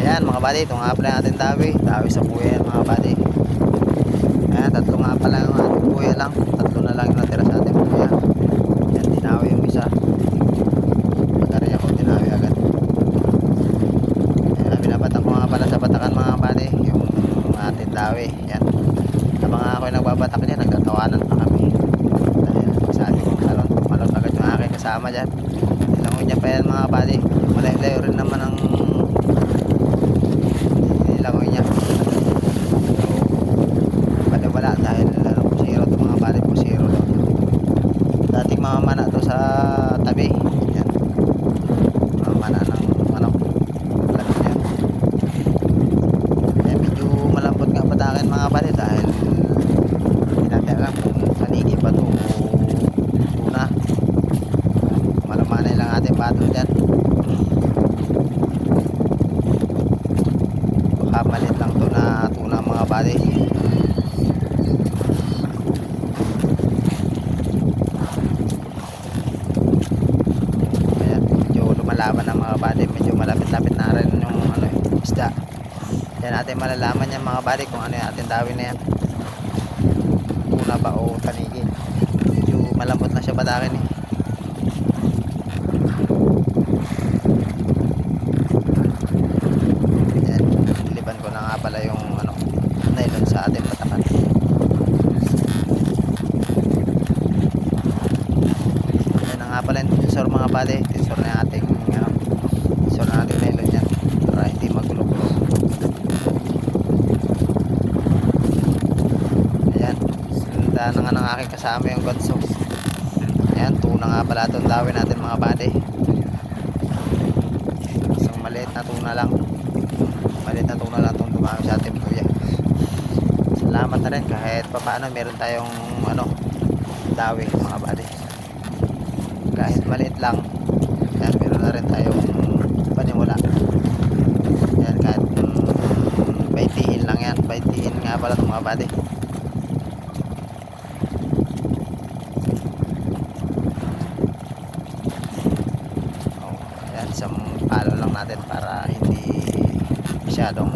Ayan mga buddy, ito nga pala natin dawi sa kuya yan mga buddy. Ayan, tatlo nga pala yung ating kuya lang, tatlo na lang yung natira sa ating kuya. Ayan, dinawi yung isa, pagkari ako dinawi agad. Ayan, binabatak ko nga pala sa batakan mga buddy yung ating dawi. Ayan, habang ako yung nagbabatak niya, nagtatawanan pa kami dahil sabi ko malon agad yung aking kasama dyan. Nilangoy niya pa yan mga buddy, malayo-layo rin naman ang nilangoy niya. So wala dahil pusiro ito mga buddy, pusiro daw dating mamamana to sa tabi. Yan, mamamana ng manok, alam niya. Ayan, medyo malambot nga patakin mga buddy dahil hindi natin alam kung panigi pa to o tuna. Malamanay lang ating battle dyan, baka malit lang to na tuna mga buddy. Malaman ng mga buddy, medyo malapit-lapit na rin yung isda. Yan natin malalaman yan mga buddy kung ano yung ating dawi na yan, tuna ba o tanigi. Medyo malambot na siya batakin eh. Yan, liban ko na nga pala yung nylon sa ating batakan. Yan na nga pala yung tensor mga buddy, tensor na yung ating nylon yan para hindi magulo-gulo. Ayan, sinundan na nga ng aking kasama yung godso. Ayan, tuna nga pala itong dawi natin mga buddy, isang maliit na tuna lang itong dumami sa ating kuya. Salamat na rin kahit papaano meron tayong dawi mga buddy, kahit maliit lang. Ayan, meron na rin tayong panimula. Ayan, kahit baitihin lang yan, baitihin nga pala itong mga buddy. Ayan, isang palo lang natin para hindi masyadong